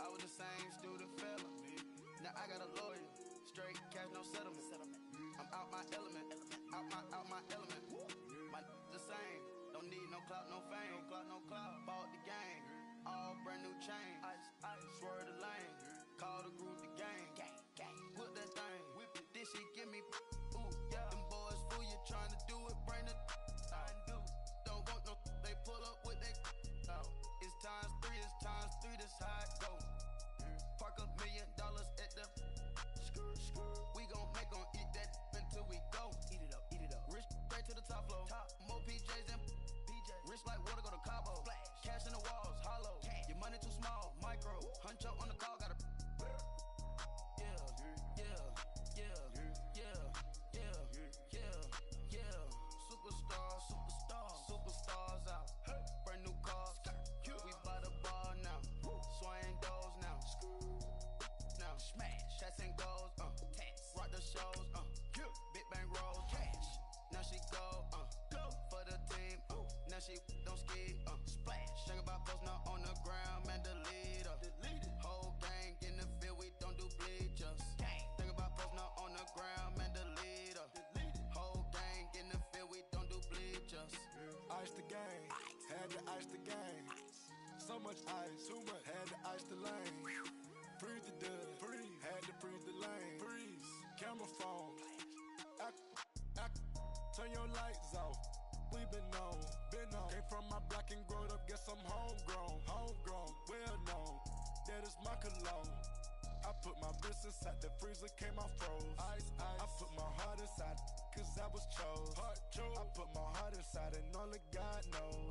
I was the same student fella. Now I got a lawyer. Straight cash, no settlement. I'm out my element. Out my element. My the same. Don't need no clout, no fame. No clout. Bought the game. All brand new chain. Ice. Swerve the lane. Call the group the gang. Whip that thing. Whip it. This shit give me. Ooh, yeah. Them boys fool you trying to do it. Bring the. Don't want no. They pull up with that. It's times 3. This how it go. Park $1 million at the. We gon' eat that until we go. Eat it up. Rich straight to the top floor. More PJs than Rich like water, go to Cabo. Splash. Cash in the walls, hollow. Cash. Your money too small, micro. Hunch up on the call, gotta. Superstars out. Brand new cars. We buy the ball now. Swing doors now. Now smash. Chats and goals. Rock the shows. Big bang rolls. Cash. Now she go. For the team. Now she don't ski. Splash. Think about post now on the ground. Man, delete her. Whole gang in the field. We don't do bleachers. Think about post now on the ground. Man, delete her. Whole gang in the field. We don't do bleachers. Ice the game. Had to ice the game. So much ice. Too much. Had to ice the lane. Freeze the dud. Freeze. Had to freeze the lane. Freeze. Camera phone. Turn your lights off. We been on. Came from my block and growed up. Guess I'm homegrown. Well known. That is my cologne. I put my wrist inside the freezer, came out froze. Ice. I put my heart inside, cause I was chose. I put my heart inside and only God knows.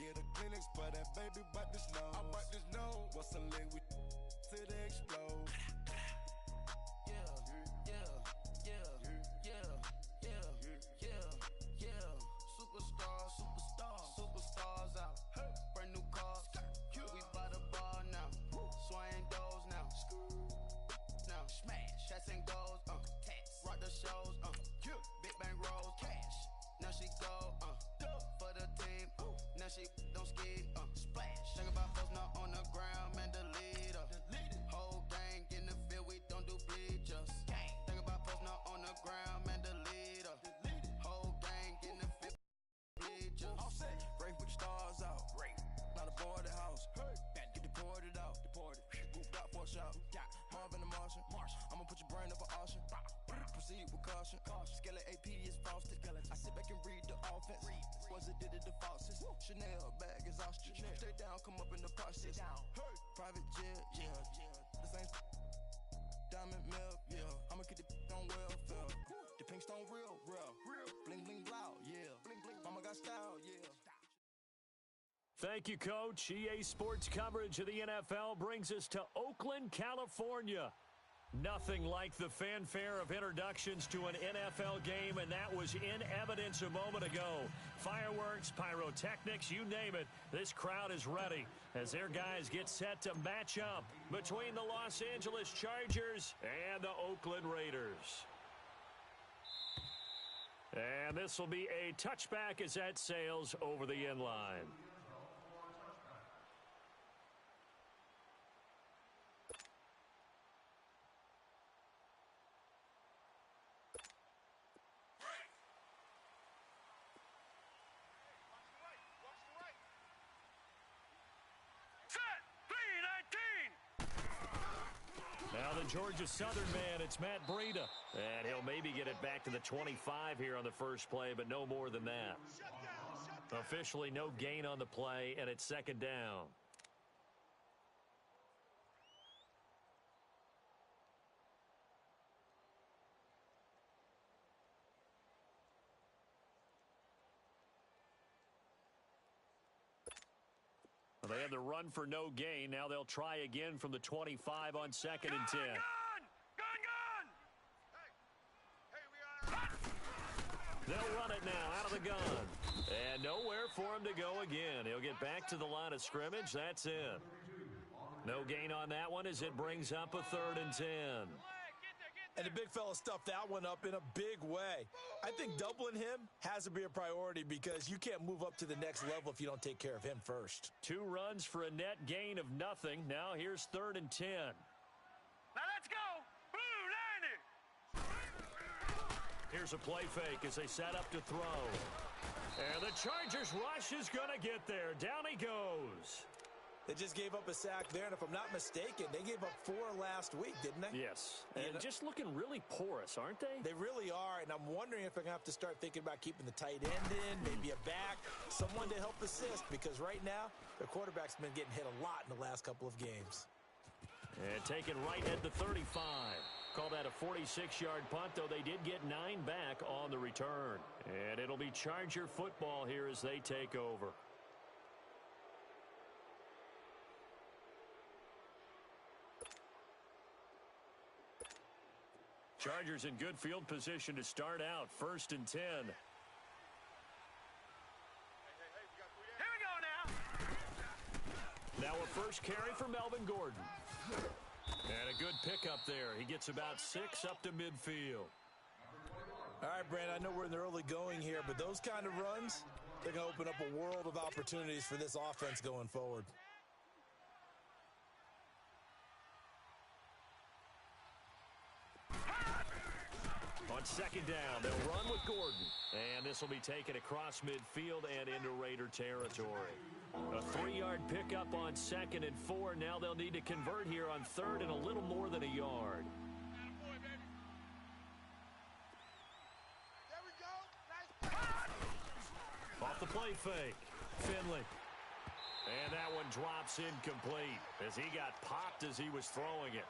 Yeah, the clinics, but that baby wipe this nose. I wipe this nose. What's a leg with till they explode? Superstars out. Brand new cars. We buy the bar now. Swing doors now. Now smash. Chats and goals. Rock the shows. Big bang rolls. Cash. Now she go. For the team. Now she don't ski. Splash. Think about folks not on the ground. Man, delete her. Whole gang in the field. We don't do bleachers. Think about folks not on the ground. Man, delete her. Whole gang in the field. Bleachers. Break with the stars out. Not aboard the house. Get deported out. Group got for a shot. Marvin the Martian. I'ma put your brain up for auction. Proceed with caution. Skeleton AP is frosted. I sit back and read the offense. Was it did it the faucets? Chanel bag is ostrich. Stay down, come up in the process. Private jet, yeah. The same diamond milk, yeah. I'ma get the on welfare. The pink stone real. Bling bling blow, yeah. Mama got style, yeah. Thank you, Coach. EA Sports coverage of the NFL brings us to Oakland, California. Nothing like the fanfare of introductions to an NFL game, and that was in evidence a moment ago. Fireworks, pyrotechnics, you name it. This crowd is ready as their guys get set to match up between the Los Angeles Chargers and the Oakland Raiders. And this will be a touchback as that sails over the end line. Now the Georgia Southern man, it's Matt Breida. And he'll maybe get it back to the 25 here on the first play, but no more than that. Officially no gain on the play, and it's second down. They had the run for no gain. Now they'll try again from the 25 on second and 10. They'll run it now out of the gun. And nowhere for him to go again. He'll get back to the line of scrimmage. That's it. No gain on that one as it brings up a 3rd and 10. And the big fella stuffed that one up in a big way. I think doubling him has to be a priority because you can't move up to the next level if you don't take care of him first. 2 runs for a net gain of nothing. Now here's 3rd and 10. Now let's go. Blue 90. Here's a play fake as they set up to throw. And the Chargers rush is going to get there. Down he goes. They just gave up a sack there, and if I'm not mistaken, they gave up 4 last week, didn't they? Yes, and just looking really porous, aren't they? They really are, and I'm wondering if I'm going to have to start thinking about keeping the tight end in, maybe a back, someone to help assist, because right now, their quarterback's been getting hit a lot in the last couple of games. And taken right at the 35. Call that a 46-yard punt, though they did get 9 back on the return. And it'll be Charger football here as they take over. Chargers in good field position to start out. 1st and 10. Here we go now. Now a first carry for Melvin Gordon. And a good pickup there. He gets about 6 up to midfield. All right, Brandon, I know we're in the early going here, but those kind of runs, they're going to open up a world of opportunities for this offense going forward. On 2nd down, they'll run with Gordon. And this will be taken across midfield and into Raider territory. A 3-yard pickup on 2nd and 4. Now they'll need to convert here on 3rd and a little more than a yard. Off the play fake, Finley. And that one drops incomplete as he got popped as he was throwing it.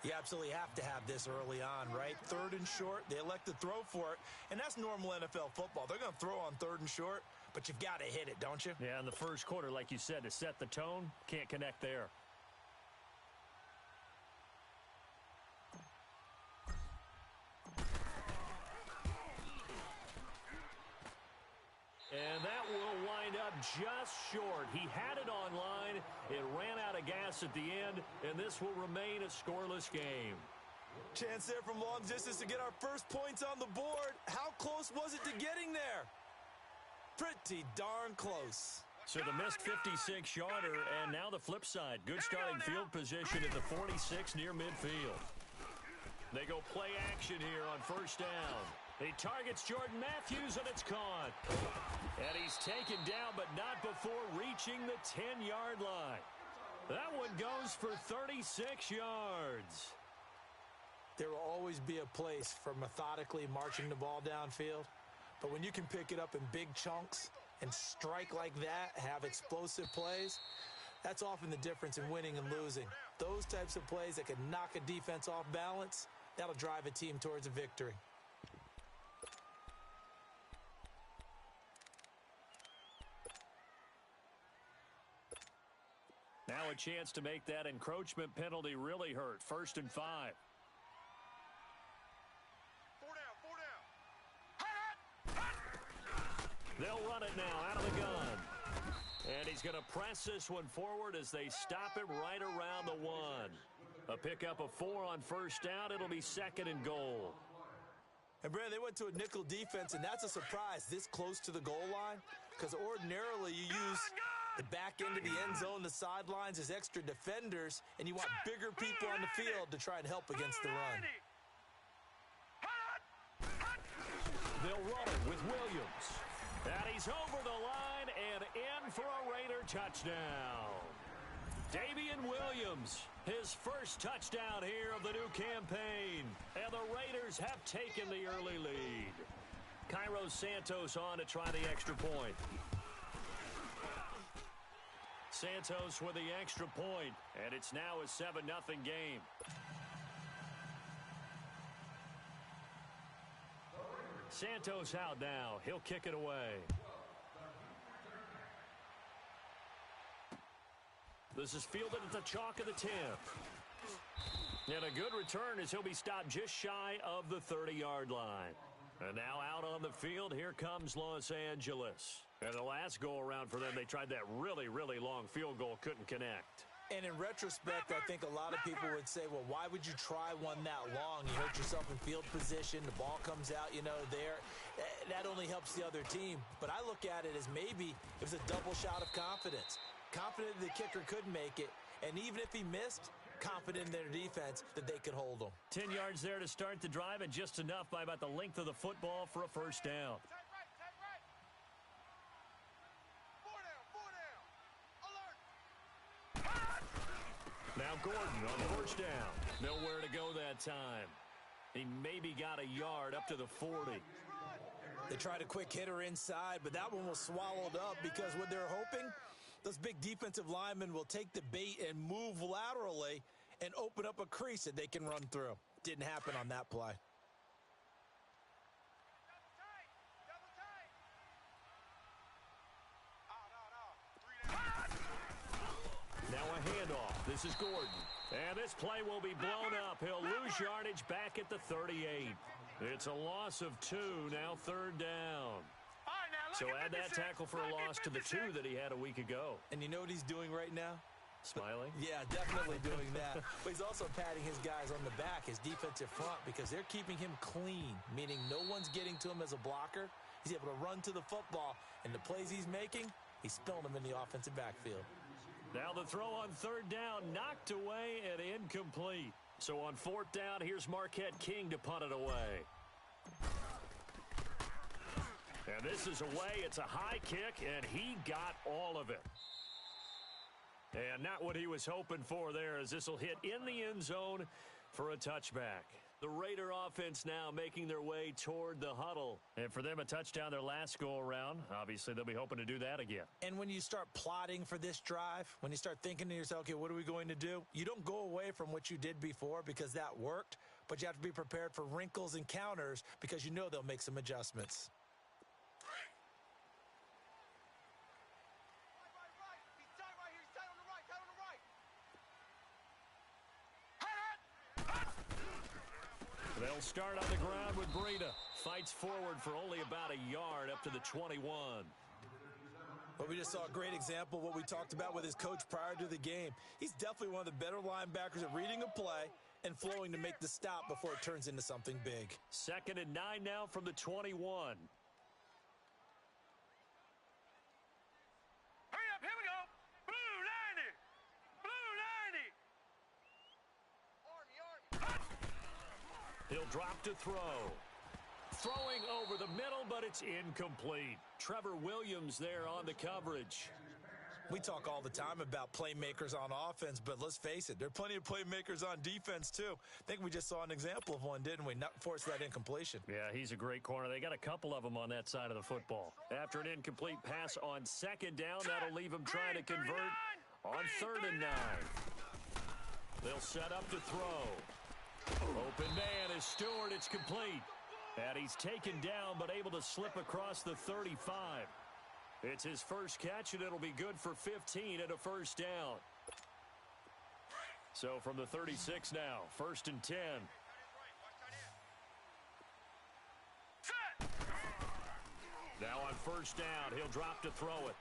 You absolutely have to have this early on, right? 3rd and short, they elect to throw for it, and that's normal NFL football. They're going to throw on 3rd and short, but you've got to hit it, don't you? Yeah, in the first quarter, like you said, to set the tone, can't connect there. And that will wind up just short. He had it online. It ran out of gas at the end, and this will remain a scoreless game. Chance there from long distance to get our first points on the board. How close was it to getting there? Pretty darn close. So the missed 56-yarder, and now the flip side. Good starting field position at the 46 near midfield. They go play action here on 1st down. He targets Jordan Matthews, and it's caught. And he's taken down, but not before reaching the 10-yard line. That one goes for 36 yards. There will always be a place for methodically marching the ball downfield. But when you can pick it up in big chunks and strike like that, have explosive plays, that's often the difference in winning and losing. Those types of plays that can knock a defense off balance, that'll drive a team towards a victory. Now a chance to make that encroachment penalty really hurt. 1st and 5. 4 down. They'll run it now out of the gun. And he's going to press this one forward as they stop him right around the 1. A pickup of 4 on 1st down. It'll be 2nd and goal. And, Brad, they went to a nickel defense, and that's a surprise this close to the goal line because ordinarily you use the back end of the end zone, the sidelines as extra defenders, and you want bigger people on the field to try and help against the run. They'll run it with Williams. And he's over the line and in for a Raider touchdown. Damian Williams, his first touchdown here of the new campaign. And the Raiders have taken the early lead. Cairo Santos on to try the extra point. Santos with the extra point, and it's now a 7-0 game. Santos out now. He'll kick it away. This is fielded at the chalk of the 10. And a good return as he'll be stopped just shy of the 30-yard line. And now out on the field, here comes Los Angeles. And the last go-around for them, they tried that really, really long field goal, couldn't connect. And in retrospect, I think a lot of people would say, well, why would you try one that long? You hurt yourself in field position. The ball comes out, there. That only helps the other team. But I look at it as maybe it was a double shot of confidence. Confident the kicker could make it. And even if he missed, confident in their defense that they could hold him. 10 yards there to start the drive, and just enough by about the length of the football for a first down. Now Gordon on first down. Nowhere to go that time. He maybe got a yard up to the 40. They tried a quick hitter inside, but that one was swallowed up because what they're hoping, those big defensive linemen will take the bait and move laterally and open up a crease that they can run through. Didn't happen on that play. Now a handoff. This is Gordon. And this play will be blown up. He'll lose yardage back at the 38. It's a loss of 2, now third down. So add that tackle for a loss to the 2 that he had a week ago. And you know what he's doing right now? Smiling? Yeah, definitely doing that. But he's also patting his guys on the back, his defensive front, because they're keeping him clean, meaning no one's getting to him as a blocker. He's able to run to the football, and the plays he's making, he's spilling them in the offensive backfield. Now the throw on third down, knocked away and incomplete. So on fourth down, here's Marquette King to punt it away. And this is away. It's a high kick, and he got all of it. And not what he was hoping for there, as this will hit in the end zone for a touchback. The Raider offense now making their way toward the huddle. And for them, a touchdown their last go-around. Obviously, they'll be hoping to do that again. And when you start plotting for this drive, when you start thinking to yourself, okay, what are we going to do? You don't go away from what you did before because that worked, but you have to be prepared for wrinkles and counters because you know they'll make some adjustments. They'll start on the ground with Breida. Fights forward for only about a yard up to the 21. Well, we just saw a great example of what we talked about with his coach prior to the game. He's definitely one of the better linebackers at reading a play and flowing to make the stop before it turns into something big. 2nd and 9 now from the 21. Hurry up, here we go. Blue 90. Blue 90. He'll drop to throw. Throwing over the middle, but it's incomplete. Trevor Williams there on the coverage. We talk all the time about playmakers on offense, but let's face it, there are plenty of playmakers on defense, too. I think we just saw an example of one, didn't we? Not force that incompletion. Yeah, he's a great corner. They got a couple of them on that side of the football. After an incomplete pass on 2nd down, that'll leave him trying to convert on 3rd and 9. They'll set up to throw. Open man is Stewart. It's complete. And he's taken down, but able to slip across the 35. It's his first catch, and it'll be good for 15 and a first down. So from the 36 now, 1st and 10. Now on 1st down, he'll drop to throw it.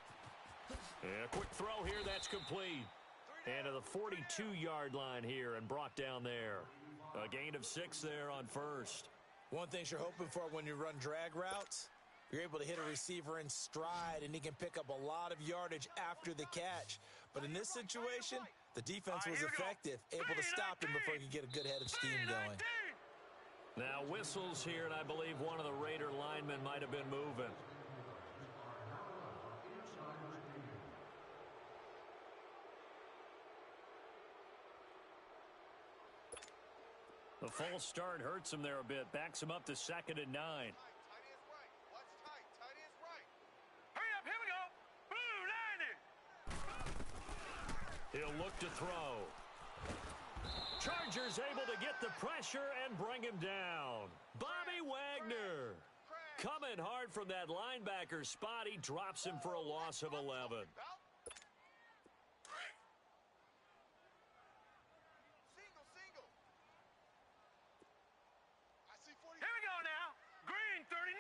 And a quick throw here, that's complete. And to the 42-yard line here and brought down there. A gain of 6 there on 1st. One thing you're hoping for when you run drag routes, you're able to hit a receiver in stride, and he can pick up a lot of yardage after the catch. But in this situation, the defense was effective, able to stop him before he could get a good head of steam going. Now whistles here, and I believe one of the Raider linemen might have been moving. The false start hurts him there a bit. Backs him up to 2nd and 9. Hurry up, here we go. Blue 90. He'll look to throw. Chargers able to get the pressure and bring him down. Bobby Wagner coming hard from that linebacker spot. He drops him for a loss of 11. Here we go now. Green 39.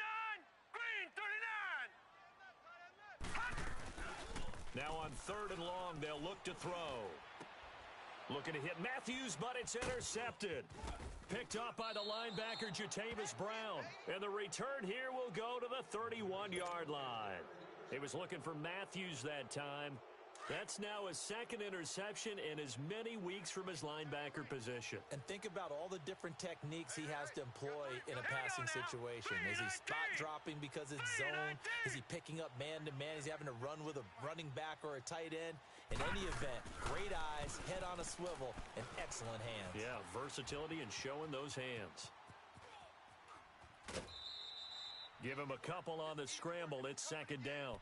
Green 39. Now on 3rd and long, they'll look to throw. Looking to hit Matthews, but it's intercepted. Picked up by the linebacker, Jatavis Brown. And the return here will go to the 31-yard line. He was looking for Matthews that time. That's now his second interception in as many weeks from his linebacker position. And think about all the different techniques he has to employ in a passing situation. Is he spot dropping because it's zone? Is he picking up man-to-man? Is he having to run with a running back or a tight end? In any event, great eyes, head on a swivel, and excellent hands. Yeah, versatility and showing those hands. Give him a couple on the scramble. It's second down.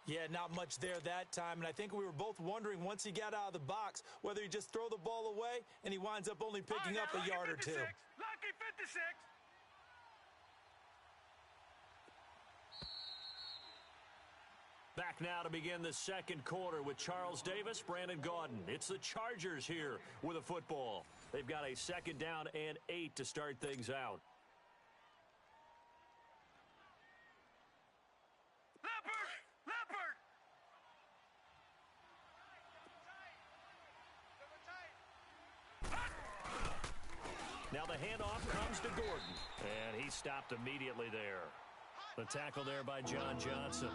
Yeah, not much there that time, and I think we were both wondering once he got out of the box whether he just throw the ball away and he winds up only picking up a yard or two. Lucky 56. Back now to begin the second quarter with Charles Davis, Brandon Gaudin. It's the Chargers here with a football. They've got a second down and 8 to start things out. Now the handoff comes to Gordon, and he stopped immediately there. The tackle there by John Johnson.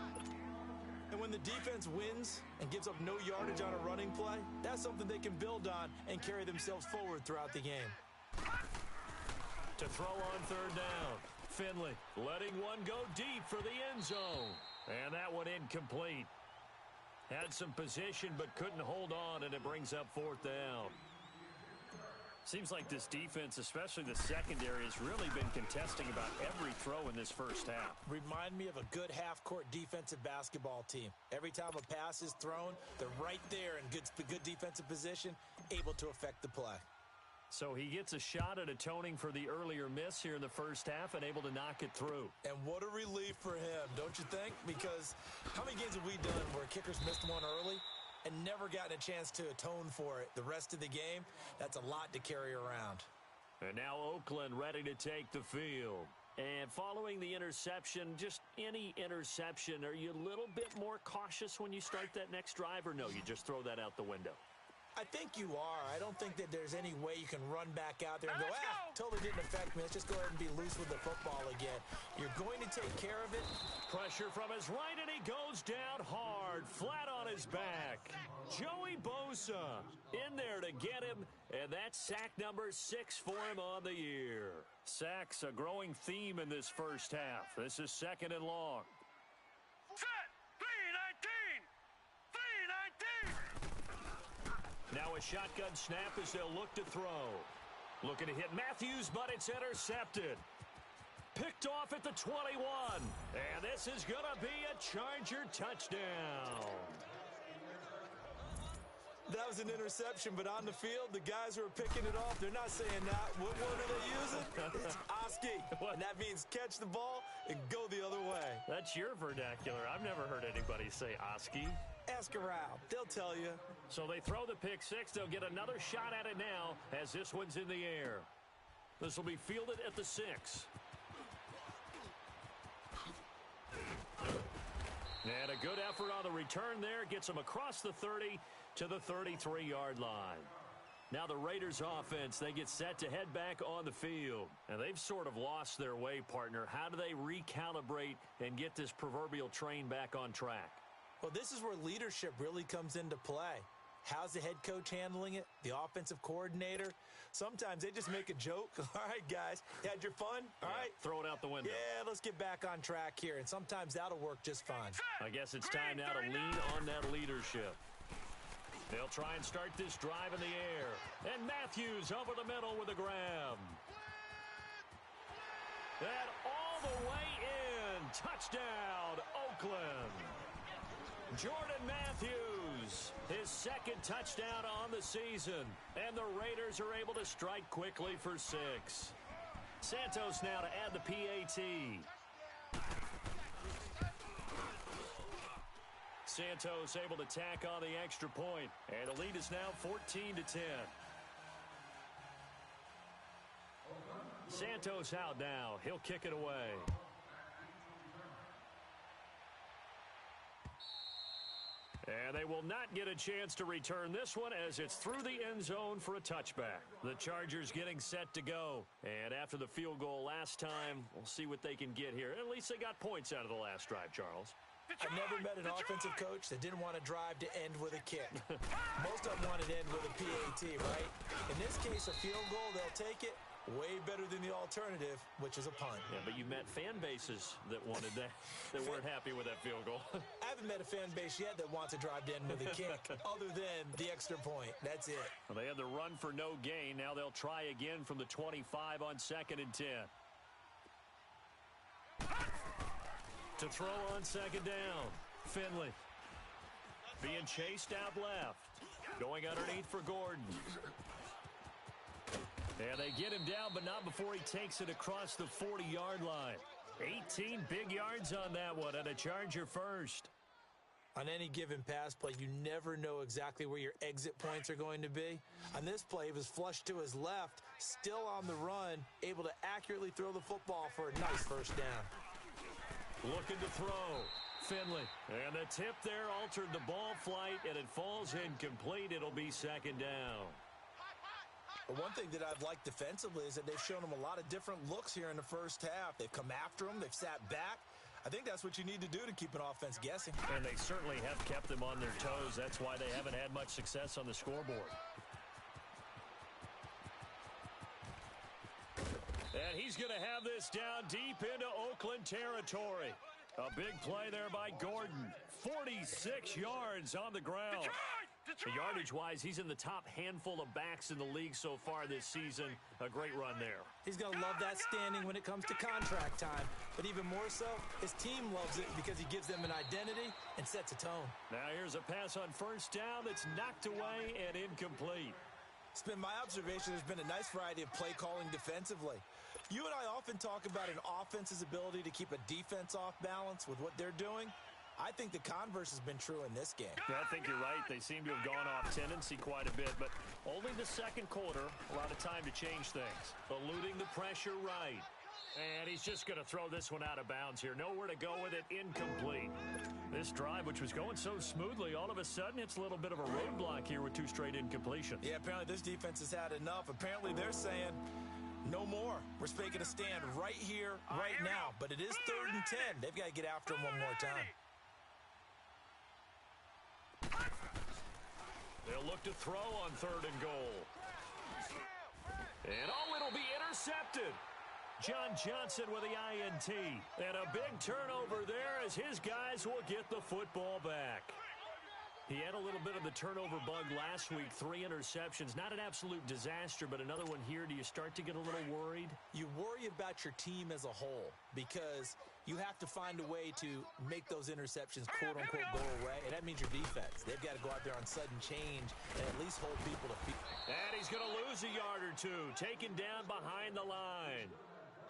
And when the defense wins and gives up no yardage on a running play, that's something they can build on and carry themselves forward throughout the game. To throw on third down, Finley letting one go deep for the end zone. And that one incomplete. Had some position but couldn't hold on, and it brings up fourth down. Seems like this defense, especially the secondary, has really been contesting about every throw in this first half. Remind me of a good half-court defensive basketball team. Every time a pass is thrown, they're right there in good defensive position, able to affect the play. So he gets a shot at atoning for the earlier miss here in the first half and able to knock it through. And what a relief for him, don't you think? Because how many games have we done where kickers missed one early and never gotten a chance to atone for it the rest of the game? That's a lot to carry around. And now Oakland ready to take the field. And following the interception, just any interception, are you a little bit more cautious when you start that next drive, or no, you just throw that out the window? I think you are. I don't think that there's any way you can run back out there and go, totally didn't affect me. Let's just go ahead and be loose with the football again. You're going to take care of it. Pressure from his right, and he goes down hard, flat on his back. Joey Bosa in there to get him, and that's sack number 6 for him on the year. Sacks a growing theme in this first half. This is second and long. Set. 3-19. 3-19. Now a shotgun snap as they'll look to throw. Looking to hit Matthews, but it's intercepted. Picked off at the 21. And this is going to be a Charger touchdown. That was an interception, but on the field, the guys who are picking it off, they're not saying that. What word are they using? It's Oski. And that means catch the ball and go the other way. That's your vernacular. I've never heard anybody say Oski. Ask around. They'll tell you. So they throw the pick 6. They'll get another shot at it now as this one's in the air. This will be fielded at the 6. And a good effort on the return there. Gets him across the 30 to the 33-yard line. Now the Raiders offense, they get set to head back on the field. And they've sort of lost their way, partner. How do they recalibrate and get this proverbial train back on track? Well, this is where leadership really comes into play. How's the head coach handling it? The offensive coordinator? Sometimes they just make a joke. All right, guys, you had your fun? All right. Throw it out the window. Yeah, let's get back on track here. And sometimes that'll work just fine. I guess it's time now to lean on that leadership. They'll try and start this drive in the air. And Matthews over the middle with a grab. And all the way in. Touchdown, Oakland. Jordan Matthews, his second touchdown on the season. And the Raiders are able to strike quickly for 6. Santos now to add the PAT. Santos able to tack on the extra point. And the lead is now 14-10. Santos out now. He'll kick it away. And they will not get a chance to return this one as it's through the end zone for a touchback. The Chargers getting set to go. And after the field goal last time, we'll see what they can get here. At least they got points out of the last drive, Charles. I've never met an offensive coach that didn't want to drive to end with a kick. Most of them wanted to end with a PAT, right? In this case, a field goal, they'll take it. Way better than the alternative, which is a punt. Yeah, but you met fan bases that wanted that, that weren't happy with that field goal. I haven't met a fan base yet that wants to drive to end with a kick, other than the extra point. That's it. Well, they had the run for no gain. Now they'll try again from the 25 on 2nd and 10. To throw on 2nd down, Finley. Being chased out left. Going underneath for Gordon. And they get him down, but not before he takes it across the 40-yard line. 18 big yards on that one, and a Charger first. On any given pass play, you never know exactly where your exit points are going to be. On this play, he was flushed to his left, still on the run, able to accurately throw the football for a nice first down. Looking to throw. Finley. And the tip there altered the ball flight, and it falls incomplete. It'll be 2nd down. But one thing that I've liked defensively is that they've shown him a lot of different looks here in the first half. They've come after him. They've sat back. I think that's what you need to do to keep an offense guessing. And they certainly have kept them on their toes. That's why they haven't had much success on the scoreboard. And he's going to have this down deep into Oakland territory. A big play there by Gordon. 46 yards on the ground. Yardage-wise, he's in the top handful of backs in the league so far this season. A great run there. He's going to love that standing when it comes to contract time. But even more so, his team loves it because he gives them an identity and sets a tone. Now here's a pass on 1st down that's knocked away and incomplete. It's been my observation there's been a nice variety of play calling defensively. You and I often talk about an offense's ability to keep a defense off balance with what they're doing. I think the converse has been true in this game. Yeah, I think you're right. They seem to have gone off tendency quite a bit, but only the 2nd quarter, a lot of time to change things. Eluding the pressure right. And he's just going to throw this one out of bounds here. Nowhere to go with it. Incomplete. This drive, which was going so smoothly, all of a sudden it's a little bit of a roadblock here with 2 straight incompletions. Yeah, apparently this defense has had enough. Apparently they're saying no more. We're making a stand right here, right now. But it is 3rd and 10. They've got to get after him one more time. They'll look to throw on 3rd and goal. And it'll be intercepted. John Johnson with the INT. And a big turnover there as his guys will get the football back. He had a little bit of the turnover bug last week, 3 interceptions. Not an absolute disaster, but another one here. Do you start to get a little worried? You worry about your team as a whole because you have to find a way to make those interceptions, quote-unquote, go away. And that means your defense. They've got to go out there on sudden change and at least hold people to feet. And he's going to lose a yard or two, taken down behind the line.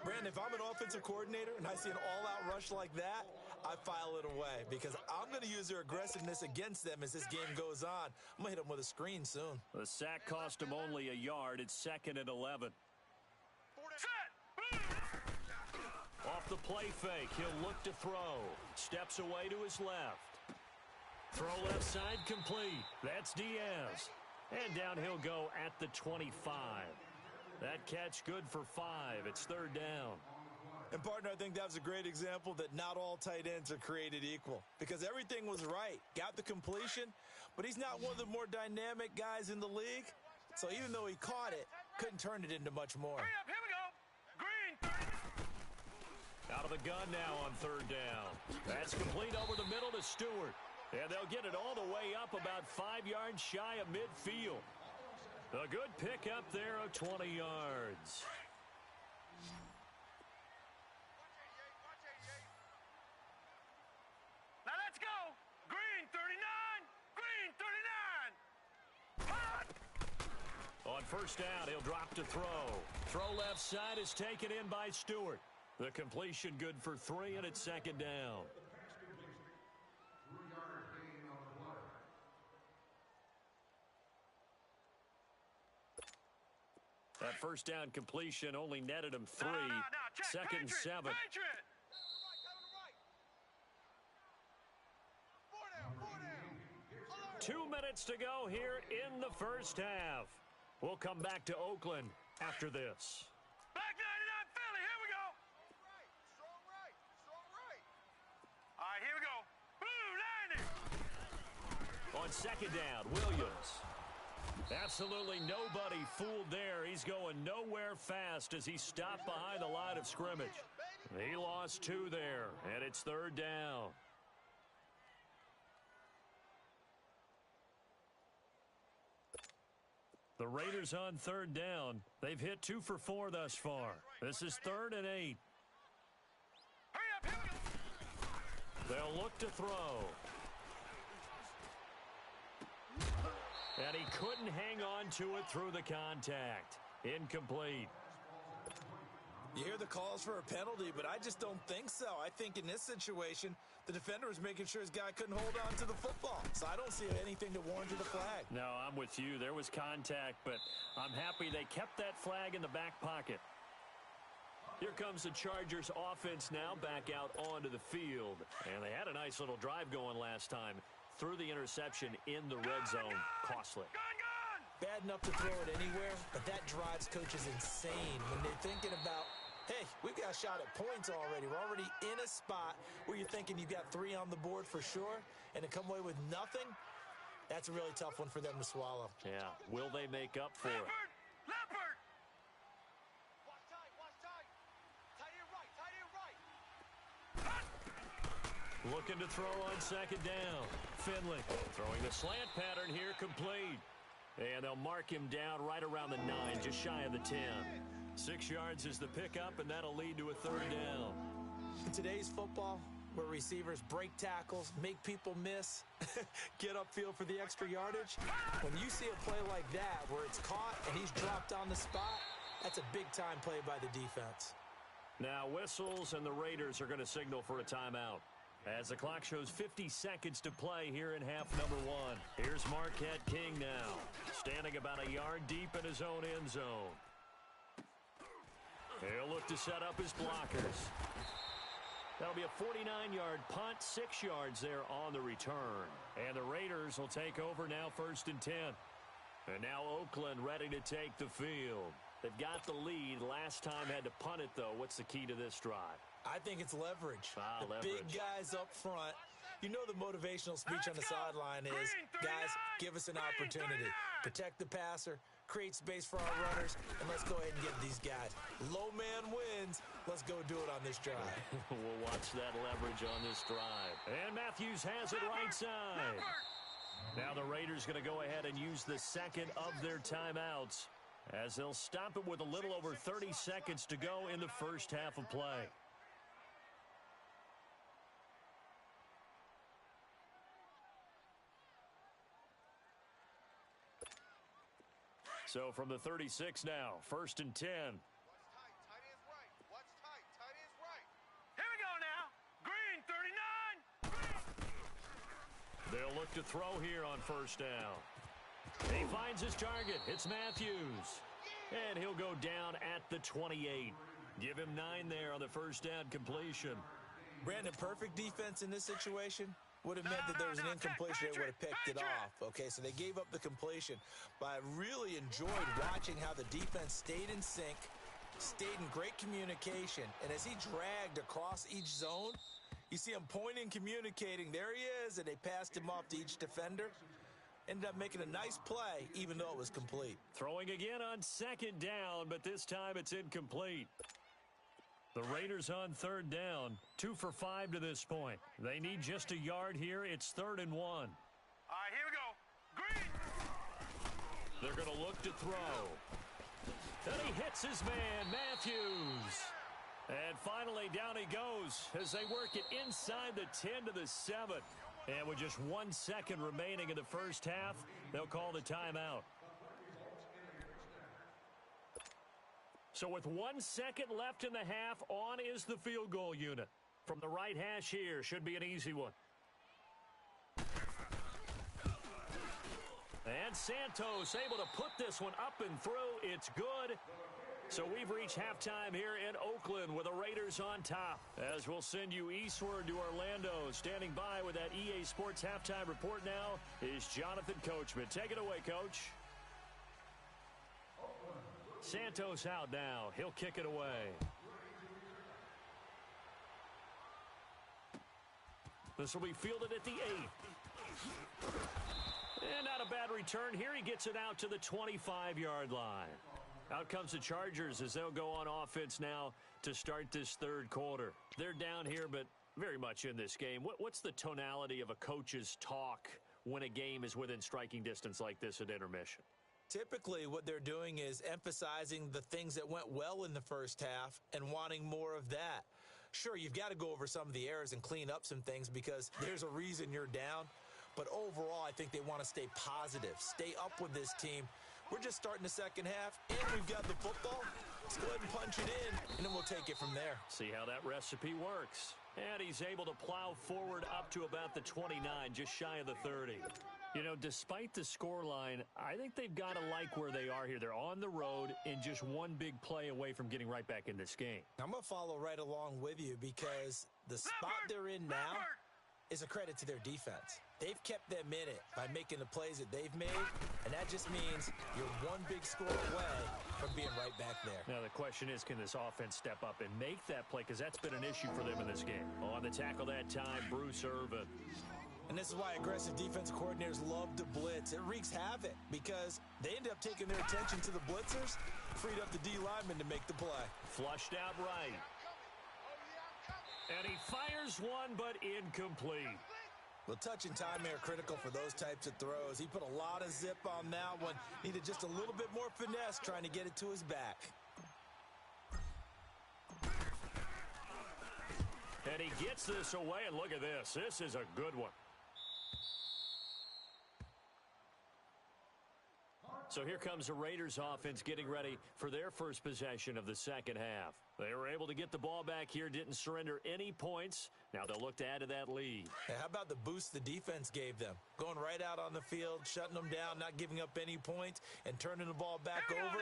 Brandon, if I'm an offensive coordinator and I see an all-out rush like that, I file it away because I'm going to use their aggressiveness against them as this game goes on. I'm going to hit them with a screen soon. The sack cost him only a yard. It's 2nd and 11. Off the play fake, he'll look to throw. Steps away to his left. Throw left side complete. That's Diaz. And down he'll go at the 25. That catch good for 5. It's 3rd down. And, partner, I think that was a great example that not all tight ends are created equal because everything was right. Got the completion, but he's not one of the more dynamic guys in the league. So even though he caught it, couldn't turn it into much more. Hurry up, here we go. Green, 30. Out of the gun now on 3rd down. That's complete over the middle to Stewart. And they'll get it all the way up about 5 yards shy of midfield. A good pickup there of 20 yards. Now let's go. Green, 39. Green, 39. On 1st down, he'll drop to throw. Throw left side is taken in by Stewart. The completion good for 3, and it's 2nd down. That 1st down completion only netted him 3. Check, 2nd and 7. Patriot. minutes to go here in the first half. We'll come back to Oakland after this. Black 99 Philly, here we go. Strong right. All right, here we go. Blue 90. On second down, Williams. Absolutely nobody fooled there. He's going nowhere fast as he stopped behind the line of scrimmage. He lost 2 there, and it's third down. The Raiders on third down. They've hit 2 for 4 thus far. This is 3rd and 8. Hurry up, here we go. They'll look to throw. And he couldn't hang on to it through the contact. Incomplete. You hear the calls for a penalty, but I just don't think so. I think in this situation, the defender was making sure his guy couldn't hold on to the football. So I don't see anything to warrant a flag. No, I'm with you. There was contact, but I'm happy they kept that flag in the back pocket. Here comes the Chargers offense now back out onto the field. And they had a nice little drive going last time. Threw the interception in the red zone. Costly. Gone. Bad enough to throw it anywhere, but that drives coaches insane when they're thinking about, hey, we've got a shot at points already. We're already in a spot where you're thinking you've got 3 on the board for sure, and to come away with nothing, that's a really tough one for them to swallow. Yeah, will they make up for it? Leopard. Watch tight. Tight end right. Looking to throw on second down. Finley throwing the slant pattern here, complete. And they'll mark him down right around the 9, just shy of the 10. 6 yards is the pickup, and that'll lead to a third down. In today's football, where receivers break tackles, make people miss, get upfield for the extra yardage, when you see a play like that where it's caught and he's dropped on the spot, that's a big-time play by the defense. Now whistles, and the Raiders are going to signal for a timeout. As the clock shows 50 seconds to play here in half number 1. Here's Marquette King now, standing about a yard deep in his own end zone. He'll look to set up his blockers. That'll be a 49-yard punt, 6 yards there on the return. And the Raiders will take over now, 1st and 10. And now Oakland ready to take the field. They've got the lead. Last time had to punt it, though. What's the key to this drive? I think it's leverage. Leverage. Big guys up front. You know the motivational speech on the sideline is, guys, give us an opportunity. Protect the passer, create space for our runners, and let's go ahead and get these guys. Low man wins. Let's go do it on this drive. We'll watch that leverage on this drive. And Matthews has it right side. Now the Raiders going to go ahead and use the second of their timeouts as they'll stop it with a little over 30 seconds to go in the first half of play. So from the 36 now, 1st and 10. Tight end's right. Watch tight. Tight end's right. Here we go now. Green 39. They'll look to throw here on 1st down. He finds his target. It's Matthews. And he'll go down at the 28. Give him 9 there on the 1st down completion. Brandon, perfect defense in this situation would have meant that there was an incompletion. They would have picked it off. Okay, so they gave up the completion. But I really enjoyed watching how the defense stayed in sync, stayed in great communication. And as he dragged across each zone, you see him pointing, communicating. There he is, and they passed him off to each defender. Ended up making a nice play, even though it was complete. Throwing again on 2nd down, but this time it's incomplete. The Raiders on 3rd down, 2 for 5 to this point. They need just a yard here. It's 3rd and 1. All right, here we go. Green. They're going to look to throw. And he hits his man, Matthews. And finally, down he goes as they work it inside the 10 to the 7. And with just 1 second remaining in the first half, they'll call the timeout. So with 1 second left in the half, on is the field goal unit. From the right hash here, should be an easy one. And Santos able to put this one up and through. It's good. So we've reached halftime here in Oakland with the Raiders on top. As we'll send you eastward to Orlando. Standing by with that EA Sports halftime report now is Jonathan Coachman. Take it away, Coach. Santos out now. He'll kick it away. This will be fielded at the 8. And not a bad return here. He gets it out to the 25-yard line. Out comes the Chargers as they'll go on offense now to start this third quarter. They're down here, but very much in this game. What's the tonality of a coach's talk when a game is within striking distance like this at intermission? Typically, what they're doing is emphasizing the things that went well in the first half and wanting more of that. Sure, you've got to go over some of the errors and clean up some things because there's a reason you're down. But overall, I think they want to stay positive, stay up with this team. We're just starting the second half, and we've got the football. Let's go ahead and punch it in, and then we'll take it from there. See how that recipe works. And he's able to plow forward up to about the 29, just shy of the 30. You know, despite the scoreline, I think they've got to like where they are here. They're on the road and just one big play away from getting right back in this game. I'm going to follow right along with you because the spot they're in now is a credit to their defense. They've kept them in it by making the plays that they've made, and that just means you're one big score away from being right back there. Now, the question is, can this offense step up and make that play? Because that's been an issue for them in this game. On the tackle that time, Bruce Irvin. And this is why aggressive defensive coordinators love to blitz. It wreaks havoc because they end up taking their attention to the blitzers, freed up the D lineman to make the play. Flushed out right. And he fires one, but incomplete. Well, touch and time are critical for those types of throws. He put a lot of zip on that one. Needed just a little bit more finesse trying to get it to his back. And he gets this away, and look at this. This is a good one. So here comes the Raiders offense getting ready for their first possession of the second half. They were able to get the ball back here, didn't surrender any points. Now they'll look to add to that lead. Hey, how about the boost the defense gave them? Going right out on the field, shutting them down, not giving up any points, and turning the ball back over.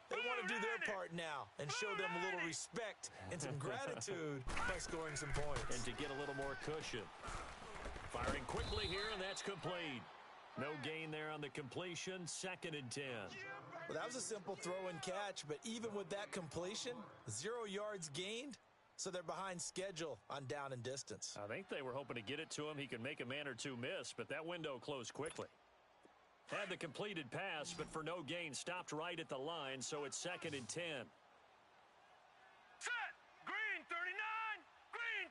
They want to do their part now and show them a little respect and some gratitude by scoring some points. And to get a little more cushion. Firing quickly here, and that's complete. No gain there on the completion, 2nd and 10. Well, that was a simple throw and catch, but even with that completion, 0 yards gained, so they're behind schedule on down and distance. I think they were hoping to get it to him. He could make a man or two miss, but that window closed quickly. Had the completed pass, but for no gain, stopped right at the line, so it's 2nd and 10. Set! Green 39! Green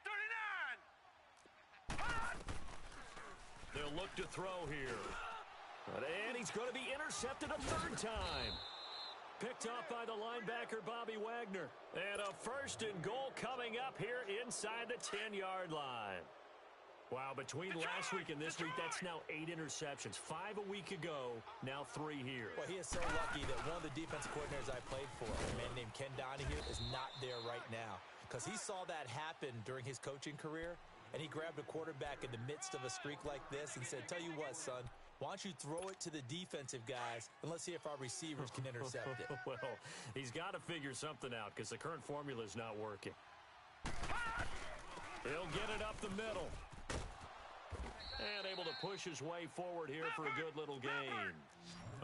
39! Hot! They'll look to throw here. And he's going to be intercepted a third time. Picked off by the linebacker, Bobby Wagner. And a 1st and goal coming up here inside the 10-yard line. Wow, between last week and this week, that's now 8 interceptions. 5 a week ago, now 3 here. Well, he is so lucky that one of the defensive coordinators I played for, a man named Ken Donahue, is not there right now. Because he saw that happen during his coaching career, and he grabbed a quarterback in the midst of a streak like this and said, tell you what, son, why don't you throw it to the defensive guys, and let's see if our receivers can intercept it. Well, he's got to figure something out because the current formula is not working. He'll get it up the middle. And able to push his way forward here for a good little gain.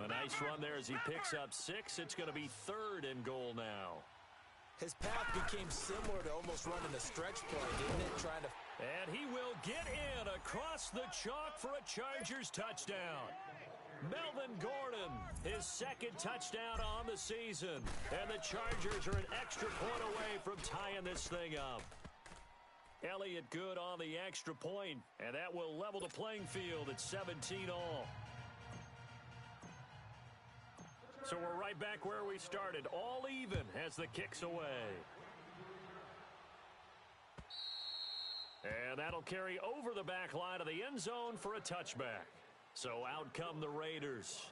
A nice run there as he picks up 6. It's going to be 3rd and goal now. His path became similar to almost running a stretch play, didn't it? Trying to... And he will get in across the chalk for a Chargers touchdown. Melvin Gordon, his 2nd touchdown on the season. And the Chargers are an extra point away from tying this thing up. Elliott good on the extra point, and that will level the playing field at 17 all. So we're right back where we started, all even as the kick's away. And that'll carry over the back line of the end zone for a touchback. So out come the Raiders.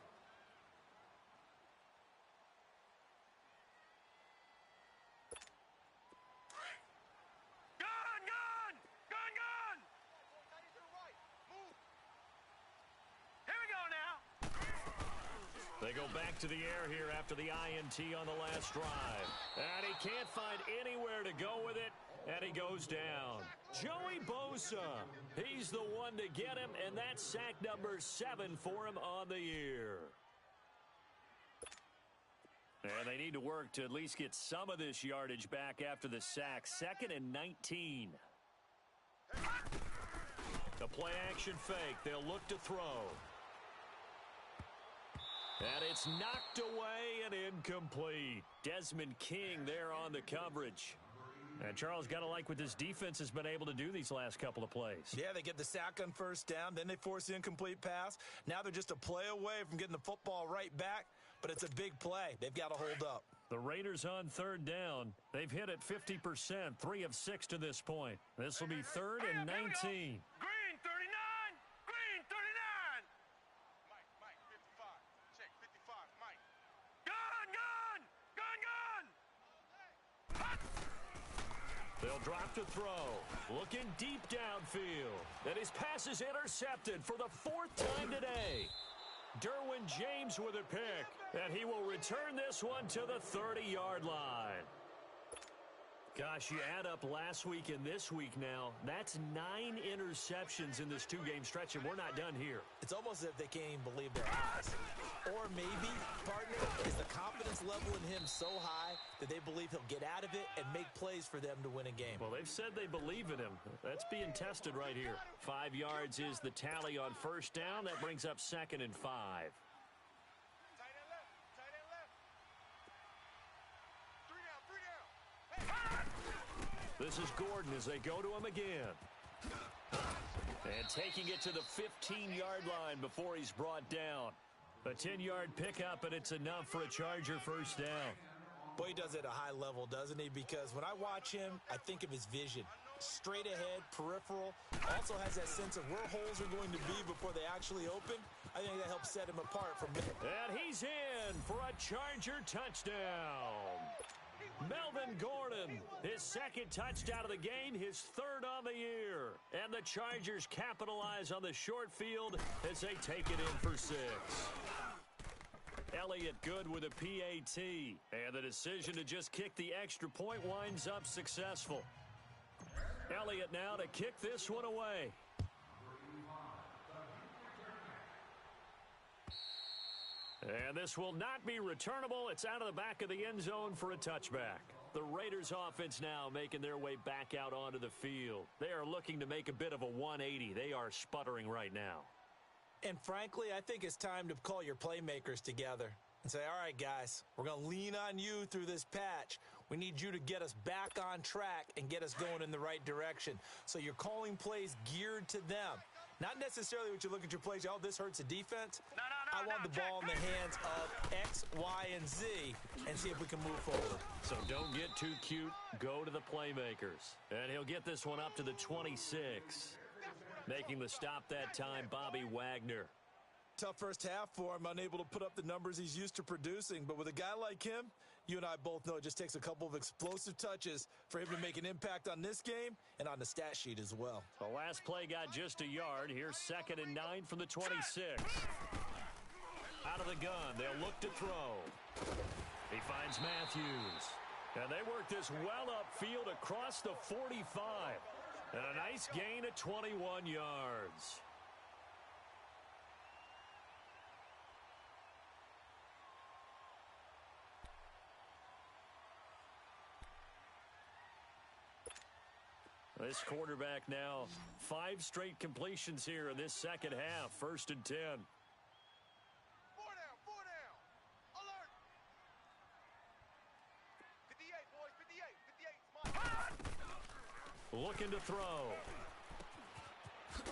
They go back to the air here after the INT on the last drive. And he can't find anywhere to go with it, and he goes down. Joey Bosa, he's the one to get him, and that's sack number 7 for him on the year. And they need to work to at least get some of this yardage back after the sack. 2nd and 19. The play-action fake. They'll look to throw. And it's knocked away and incomplete. Desmond King there on the coverage. And Charles, got to like what this defense has been able to do these last couple of plays. Yeah, they get the sack on first down, then they force the incomplete pass. Now they're just a play away from getting the football right back, but it's a big play. They've got to hold up. The Raiders on 3rd down. They've hit it 50%, 3 of 6 to this point. This will be 3rd and 19. Green 39! Green 39! Mike, 55. Check, 55, Mike. Gun! They'll drop to throw. Looking deep downfield. And his pass is intercepted for the 4th time today. Derwin James with a pick. And he will return this one to the 30-yard line. Gosh, you add up last week and this week now, that's 9 interceptions in this 2-game stretch, and we're not done here. It's almost as if they can't even believe their eyes. Or maybe, partner, is the confidence level in him so high that they believe he'll get out of it and make plays for them to win a game. Well, they've said they believe in him. That's being tested right here. 5 yards is the tally on first down. That brings up 2nd and 5. This is Gordon as they go to him again. And taking it to the 15-yard line before he's brought down. A 10-yard pickup, and it's enough for a Charger first down. Boy, he does it at a high level, doesn't he? Because when I watch him, I think of his vision. Straight ahead, peripheral. Also has that sense of where holes are going to be before they actually open. I think that helps set him apart from... And he's in for a Charger touchdown. Melvin Gordon, his 2nd touchdown of the game, his 3rd on the year. And the Chargers capitalize on the short field as they take it in for 6. Elliott good with a PAT. And the decision to just kick the extra point winds up successful. Elliott now to kick this one away. And this will not be returnable. It's out of the back of the end zone for a touchback. The Raiders offense now making their way back out onto the field. They are looking to make a bit of a 180. They are sputtering right now. And frankly, I think it's time to call your playmakers together and say, all right, guys, we're going to lean on you through this patch. We need you to get us back on track and get us going in the right direction. So you're calling plays geared to them. Not necessarily what you look at your plays, oh, this hurts the defense. I want the ball in the hands of X, Y, and Z and see if we can move forward. So don't get too cute. Go to the playmakers. And he'll get this one up to the 26. Making the stop that time, Bobby Wagner. Tough first half for him, unable to put up the numbers he's used to producing. But with a guy like him, you and I both know it just takes a couple of explosive touches for him to make an impact on this game and on the stat sheet as well. The last play got just a yard. Here's 2nd and 9 from the 26. Out of the gun, they'll look to throw. He finds Matthews. And they work this well upfield across the 45. And a nice gain of 21 yards. This quarterback now, 5 straight completions here in this second half. 1st and 10. 4 down. Alert. 58, boys, 58. Looking to throw.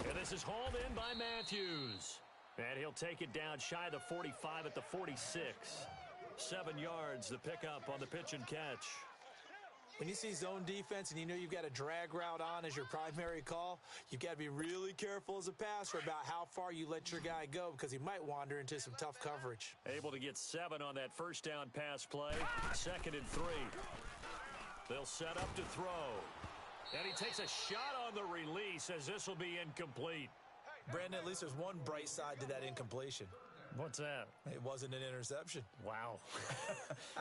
And this is hauled in by Matthews. And he'll take it down shy of the 45 at the 46. 7 yards, the pickup on the pitch and catch. When you see zone defense and you know you've got a drag route on as your primary call, you've got to be really careful as a passer about how far you let your guy go because he might wander into some tough coverage. Able to get 7 on that first down pass play. 2nd and 3. They'll set up to throw. And he takes a shot on the release as this will be incomplete. Brandon, at least there's one bright side to that incompletion. What's that? It wasn't an interception. Wow.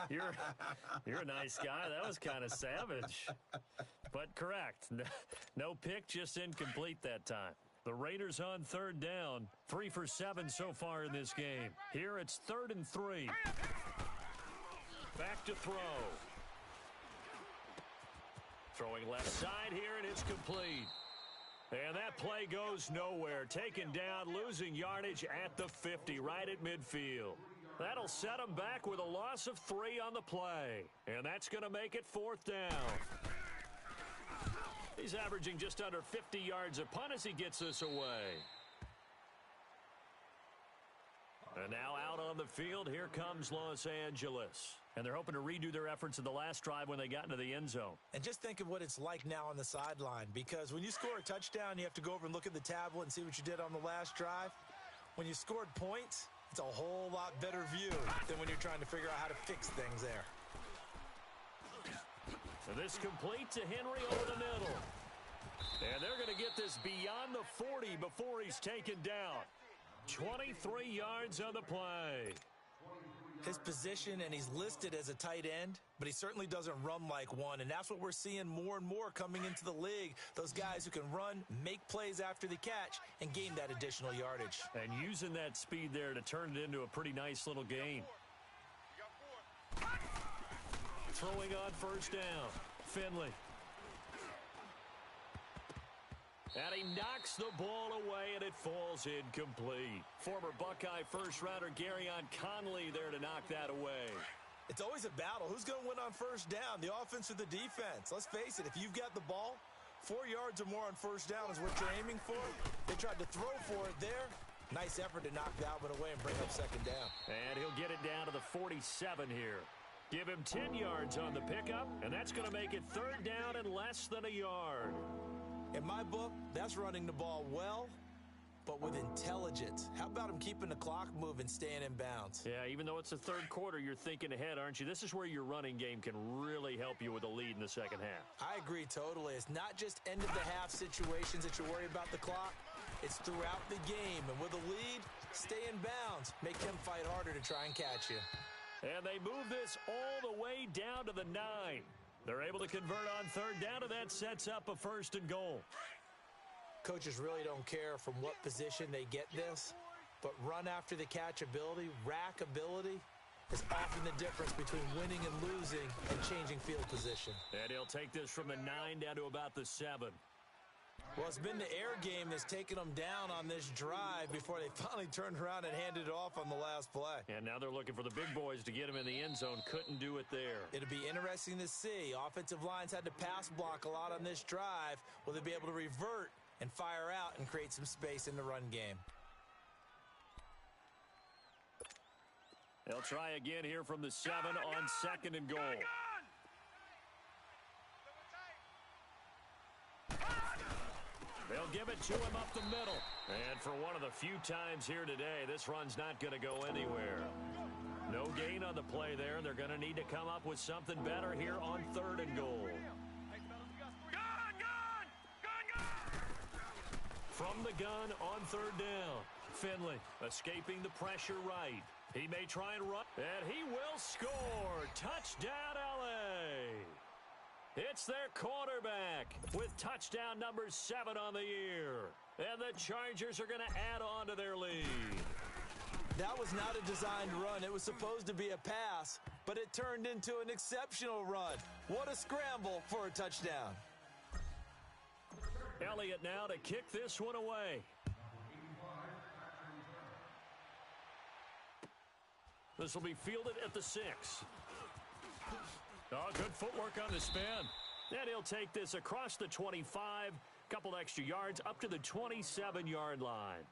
You're a nice guy. That was kind of savage. But correct. No pick, just incomplete that time. The Raiders on third down. 3 for 7 so far in this game. Here it's 3rd and 3. Back to throw. Throwing left side here, and it's complete. And that play goes nowhere. Taken down, losing yardage at the 50, right at midfield. That'll set him back with a loss of 3 on the play. And that's going to make it 4th down. He's averaging just under 50 yards a punt as he gets this away. And now out on the field, here comes Los Angeles. And they're hoping to redo their efforts in the last drive when they got into the end zone. And just think of what it's like now on the sideline, because when you score a touchdown, you have to go over and look at the tablet and see what you did on the last drive. When you scored points, it's a whole lot better view than when you're trying to figure out how to fix things there. And this complete to Henry over the middle. And they're going to get this beyond the 40 before he's taken down. 23 yards on the play. His position, and he's listed as a tight end, but he certainly doesn't run like one, and that's what we're seeing more and more coming into the league. Those guys who can run, make plays after the catch, and gain that additional yardage. And using that speed there to turn it into a pretty nice little gain. Throwing on first down, Finley. And he knocks the ball away, and it falls incomplete. Former Buckeye first-rounder Garyon Conley there to knock that away. It's always a battle. Who's going to win on first down, the offense or the defense? Let's face it, if you've got the ball, 4 yards or more on first down is what you're aiming for. They tried to throw for it there. Nice effort to knock that one away and bring up second down. And he'll get it down to the 47 here. Give him 10 yards on the pickup, and that's going to make it 3rd down and less than a yard. In my book, that's running the ball well, but with intelligence. How about him keeping the clock moving, staying in bounds? Yeah, even though it's the third quarter, you're thinking ahead, aren't you? This is where your running game can really help you with a lead in the second half. I agree totally. It's not just end-of-the-half situations that you worry about the clock. It's throughout the game. And with a lead, stay in bounds. Make them fight harder to try and catch you. And they move this all the way down to the 9. They're able to convert on third down, and that sets up a 1st and goal. Coaches really don't care from what position they get this, but run after the catch ability, rack ability, is often the difference between winning and losing and changing field position. And he'll take this from the 9 down to about the 7. Well, it's been the air game that's taken them down on this drive before they finally turned around and handed it off on the last play. And now they're looking for the big boys to get him in the end zone. Couldn't do it there. It'll be interesting to see. Offensive lines had to pass block a lot on this drive. Will they be able to revert and fire out and create some space in the run game? They'll try again here from the 7 on 2nd and goal. They'll give it to him up the middle. And for one of the few times here today, this run's not going to go anywhere. No gain on the play there. They're going to need to come up with something better here on 3rd and goal. From the gun on 3rd down. Finley escaping the pressure right. He may try and run, and he will score. Touchdown, L.A. It's their quarterback with touchdown number 7 on the year. And the Chargers are going to add on to their lead. That was not a designed run. It was supposed to be a pass, but it turned into an exceptional run. What a scramble for a touchdown. Elliott now to kick this one away. This will be fielded at the 6. Oh, good footwork on the spin. And he'll take this across the 25, couple extra yards up to the 27-yard line.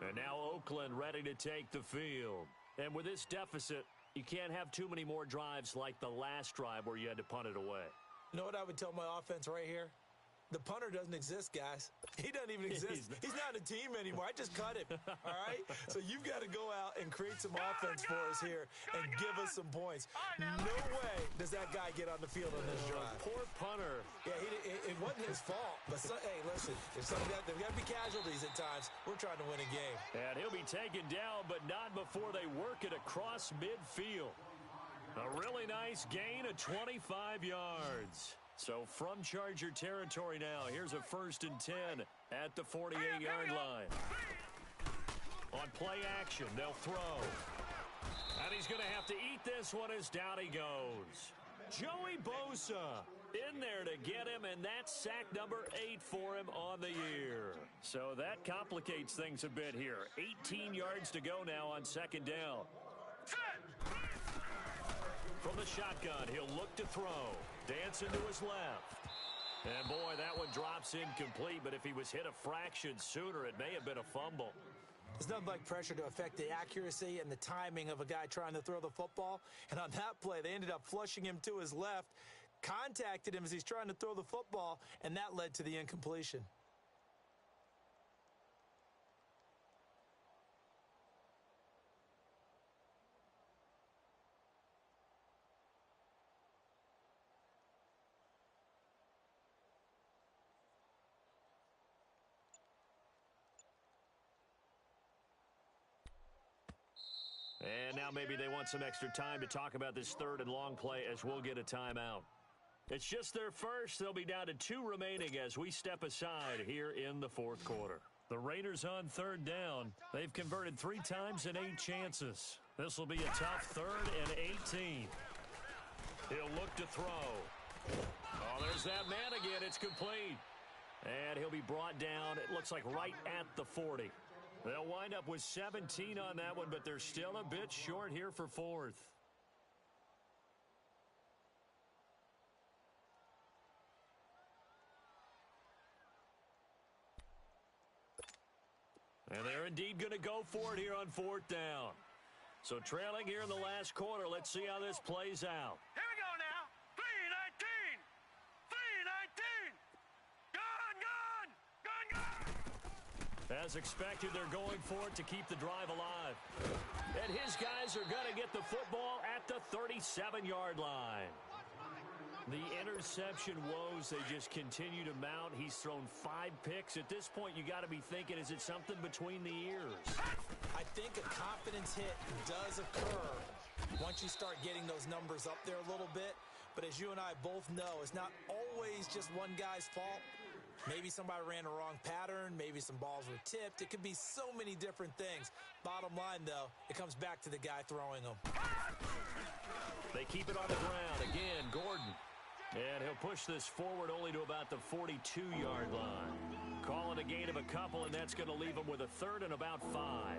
And now Oakland ready to take the field. And with this deficit, you can't have too many more drives like the last drive where you had to punt it away. You know what I would tell my offense right here? The punter doesn't exist, guys. He doesn't even exist. He's not a team anymore. I just cut him, all right? So you've got to go out and create some offense for us here and give us some points. No way does that guy get on the field on this drive. Poor punter. Yeah, it wasn't his fault. But, hey, listen, there's got to be casualties at times. We're trying to win a game. And he'll be taken down, but not before they work it across midfield. A really nice gain of 25 yards. So from Charger territory now, here's a 1st and 10 at the 48-yard line. On play action, they'll throw. And he's going to have to eat this one as down he goes. Joey Bosa in there to get him, and that's sack number 8 for him on the year. So that complicates things a bit here. 18 yards to go now on 2nd down. From the shotgun, he'll look to throw. Dancing to his left. And, boy, that one drops incomplete, but if he was hit a fraction sooner, it may have been a fumble. There's nothing like pressure to affect the accuracy and the timing of a guy trying to throw the football. And on that play, they ended up flushing him to his left, contacted him as he's trying to throw the football, and that led to the incompletion. And now maybe they want some extra time to talk about this 3rd and long play as we'll get a timeout. It's just their first. They'll be down to 2 remaining as we step aside here in the 4th quarter. The Raiders on 3rd down. They've converted 3 times in 8 chances. This will be a tough 3rd and 18. He'll look to throw. Oh, there's that man again. It's complete. And he'll be brought down, it looks like right at the 40. They'll wind up with 17 on that one, but they're still a bit short here for 4th. And they're indeed going to go for it here on 4th down. So trailing here in the last quarter, let's see how this plays out. Here we go now. 3:19. 3:19. Gone. As expected, they're going for it to keep the drive alive. And his guys are going to get the football at the 37-yard line. The interception woes, they just continue to mount. He's thrown 5 picks. At this point, you got to be thinking, is it something between the ears? I think a confidence hit does occur once you start getting those numbers up there a little bit. But as you and I both know, it's not always just one guy's fault. Maybe somebody ran a wrong pattern. Maybe some balls were tipped. It could be so many different things. Bottom line, though, it comes back to the guy throwing them. They keep it on the ground. Again, Gordon. And he'll push this forward only to about the 42-yard line. Call it a gain of a couple, and that's going to leave him with a 3rd and about 5.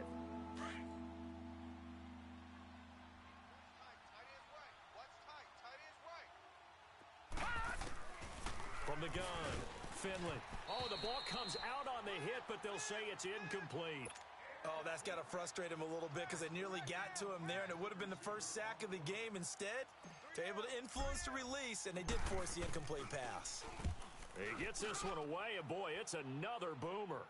From the gun, Finley. Oh, the ball comes out on the hit, but they'll say it's incomplete. Oh, that's got to frustrate him a little bit because they nearly got to him there, and it would have been the first sack of the game. Instead, they're able to influence the release, and they did force the incomplete pass. He gets this one away, and boy, it's another boomer.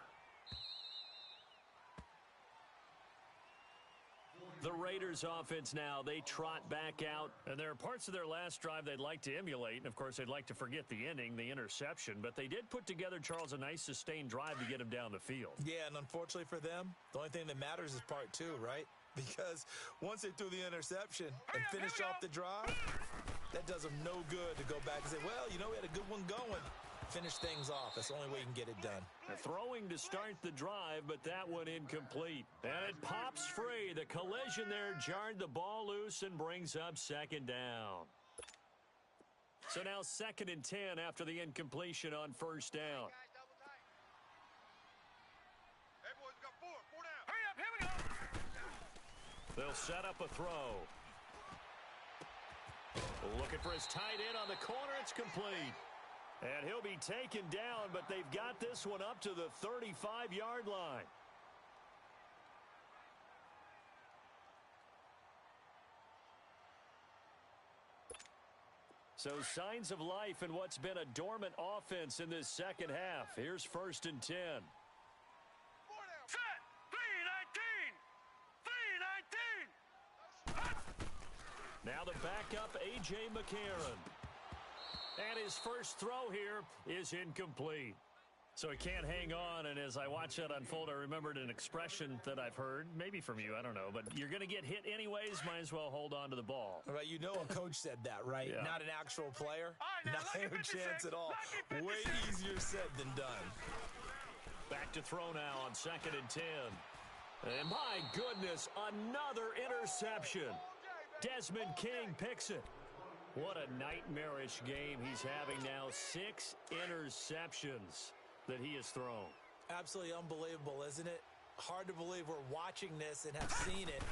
The Raiders offense now, they trot back out, and there are parts of their last drive they'd like to emulate, and of course they'd like to forget the ending, the interception, but they did put together, Charles, a nice sustained drive to get him down the field. Yeah, and unfortunately for them, the only thing that matters is part 2, right? Because once they threw the interception and finished off the drive, that does them no good to go back and say, well, you know, we had a good one going. Finish things off. That's the only way you can get it done. Throwing to start the drive, but that one incomplete. And it pops free. The collision there jarred the ball loose and brings up 2nd down. So now 2nd and 10 after the incompletion on 1st down. Hey, boys, we got 4 down. Hurry up, here we go. They'll set up a throw. Looking for his tight end on the corner. It's complete. And he'll be taken down, but they've got this one up to the 35-yard line. So signs of life in what's been a dormant offense in this second half. Here's 1st and 10. Set. 3-19. 3-19. Now the backup, A.J. McCarron. And his first throw here is incomplete. So he can't hang on, and as I watch that unfold, I remembered an expression that I've heard, maybe from you, I don't know, but you're going to get hit anyways, might as well hold on to the ball. Right, you know a coach said that, right? Yeah. Not an actual player. All right, now, Not a chance at all. Way easier said than done. Back to throw now on 2nd and 10. And my goodness, another interception. Desmond King picks it. What a nightmarish game he's having now. 6 interceptions that he has thrown. Absolutely unbelievable, isn't it? Hard to believe we're watching this and have seen it,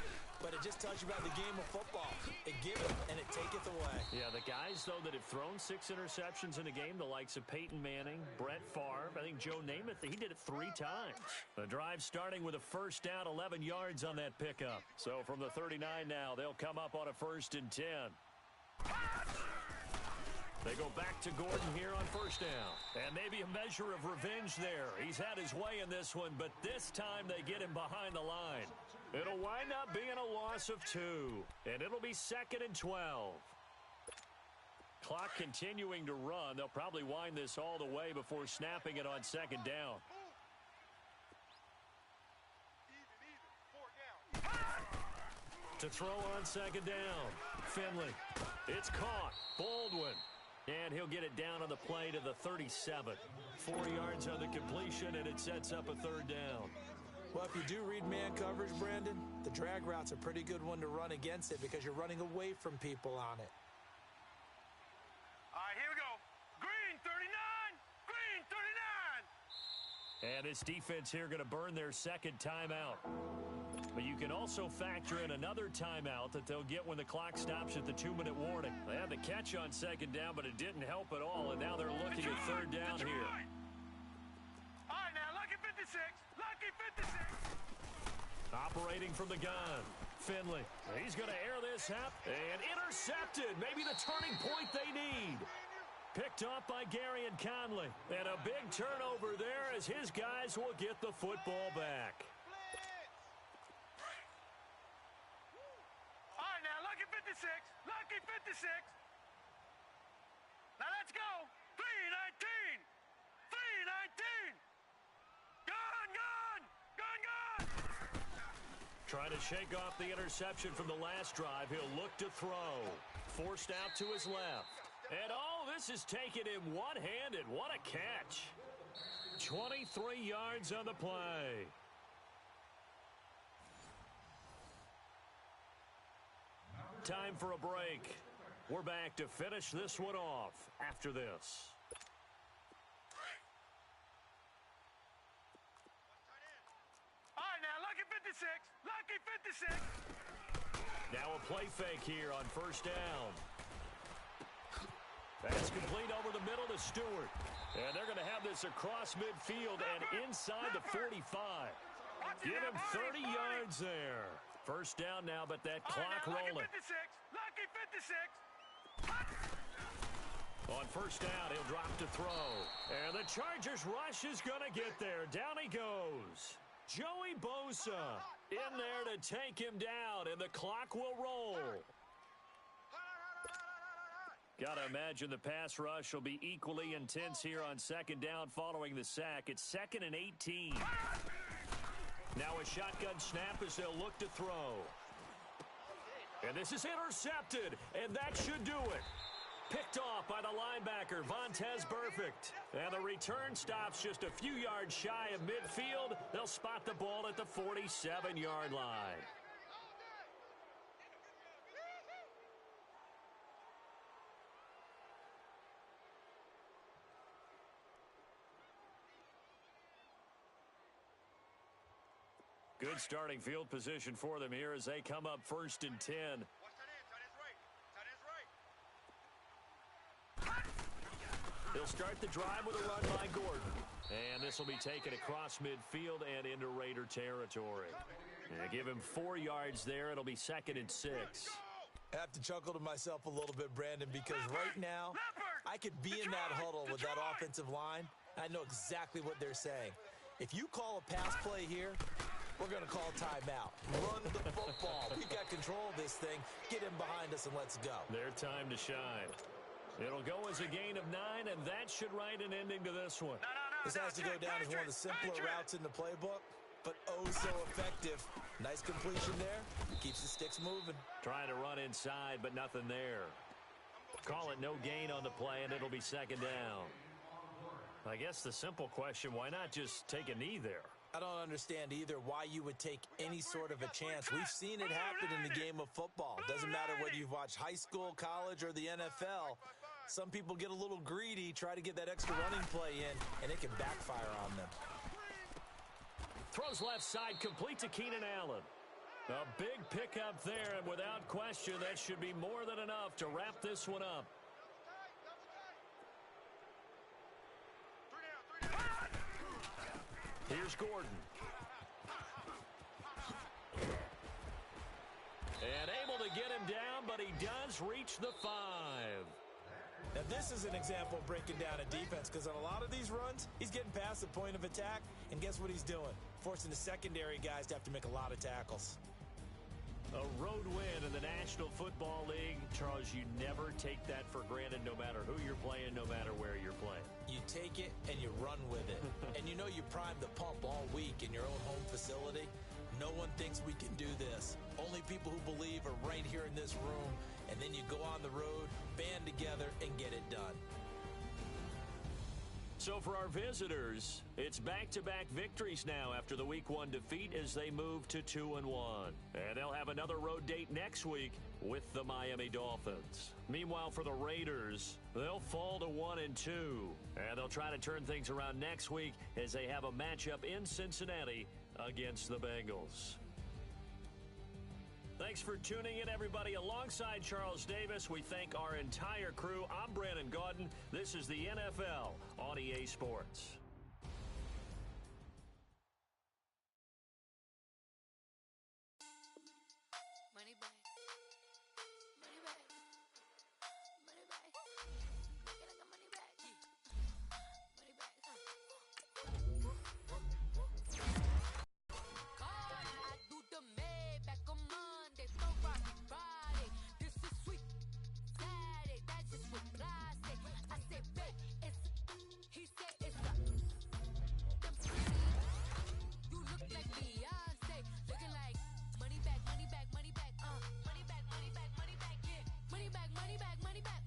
but it just tells you about the game of football. It giveth and it taketh away. Yeah, the guys, though, that have thrown 6 interceptions in a game, the likes of Peyton Manning, Brett Favre, I think Joe Namath, he did it 3 times. The drive starting with a first down, 11 yards on that pickup. So from the 39 now, they'll come up on a 1st and 10. They go back to Gordon here on first down. And maybe a measure of revenge there. He's had his way in this one, but this time they get him behind the line. It'll wind up being a loss of 2. And it'll be 2nd and 12. Clock continuing to run. They'll probably wind this all the way before snapping it on 2nd down. To throw on 2nd down. Finley. It's caught. Baldwin. And he'll get it down on the play to the 37. 4 yards on the completion, and it sets up a 3rd down. Well, if you do read man coverage, Brandon, the drag route's a pretty good one to run against it because you're running away from people on it. All right, here we go. Green 39. Green 39. And this defense here going to burn their 2nd timeout. But you can also factor in another timeout that they'll get when the clock stops at the 2-minute warning. They had the catch on 2nd down, but it didn't help at all, and now they're looking at 3rd down here. All right, now, lucky 56. Lucky 56. Operating from the gun. Finley. He's going to air this up and intercepted. Maybe the turning point they need. Picked off by Gary and Conley. And a big turnover there as his guys will get the football back. Lucky 56. Now let's go. 3-19. 3-19. Gone, gone. Gone, gone. Trying to shake off the interception from the last drive. He'll look to throw. Forced out to his left. And this is taken in one-handed. What a catch. 23 yards on the play. Time for a break. We're back to finish this one off after this. All right, now, lucky 56. Lucky 56. Now a play fake here on first down. That's complete over the middle to Stewart. And they're going to have this across midfield and inside the 45. Give him 30 yards there. First down now, but that clock rolling. Lucky 56. On first down, he'll drop to throw. And the Chargers rush is going to get there. Down he goes. Joey Bosa in there to take him down, and the clock will roll. Got to imagine the pass rush will be equally intense here on second down following the sack. It's 2nd and 18. Now a shotgun snap as they'll look to throw. And this is intercepted, and that should do it. Picked off by the linebacker, Vontaze Burfict. And the return stops just a few yards shy of midfield. They'll spot the ball at the 47-yard line. Good starting field position for them here as they come up 1st and 10. They'll start the drive with a run by Gordon. And this will be taken across midfield and into Raider territory. And give him 4 yards there. It'll be 2nd and 6. I have to chuckle to myself a little bit, Brandon, because right now I could be in that huddle with that offensive line. I know exactly what they're saying. If you call a pass play here, we're going to call timeout. Run the football. We've got control of this thing. Get him behind us and let's go. Their time to shine. It'll go as a gain of 9, and that should write an ending to this one. This has to go down as one of the simpler routes in the playbook, but oh so effective. Nice completion there. Keeps the sticks moving. Trying to run inside, but nothing there. Call it no gain on the play, and it'll be second down. I guess the simple question, why not just take a knee there? I don't understand either why you would take any sort of a chance. We've seen it happen in the game of football. Doesn't matter whether you've watched high school, college, or the NFL. Some people get a little greedy, try to get that extra running play in, and it can backfire on them. Throws left side, complete to Keenan Allen. A big pickup there, and without question, that should be more than enough to wrap this one up. Here's Gordon. And able to get him down, but he does reach the 5. Now, this is an example of breaking down a defense, because on a lot of these runs, he's getting past the point of attack, and guess what he's doing? Forcing the secondary guys to have to make a lot of tackles. A road win in the National Football League. Charles, you never take that for granted, no matter who you're playing, no matter where you're playing. You take it and you run with it. And you know you primed the pump all week in your own home facility. No one thinks we can do this. Only people who believe are right here in this room. And then you go on the road, band together, and get it done. So for our visitors, it's back-to-back victories now after the Week 1 defeat as they move to 2-1. And they'll have another road date next week with the Miami Dolphins. Meanwhile, for the Raiders, they'll fall to 1-2. And they'll try to turn things around next week as they have a matchup in Cincinnati against the Bengals. Thanks for tuning in, everybody. Alongside Charles Davis, we thank our entire crew. I'm Brandon Gaudin. This is the NFL on EA Sports. Money back. Money back. Money back. Get like a money back. Money back. I do the Maybach on Monday, Friday. This is sweet Saturday. That's just what plastic. I said, babe, he said it's a. Them pretty. You look like Beyonce, looking like money back, money back, money back, money back, money back, money back, yeah, money back, money back, money back,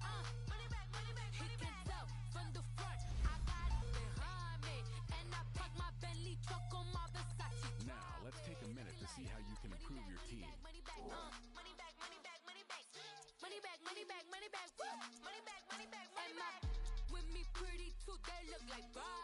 money back, money back. He can tell from the front, I got it behind me, and I park my Bentley truck on my Versace. Now, let's take a minute to see how you can improve your team. Money back, money back, money back, money back, money back, money back, money back, money back, money back, money back. And my with me pretty too, they look like birds.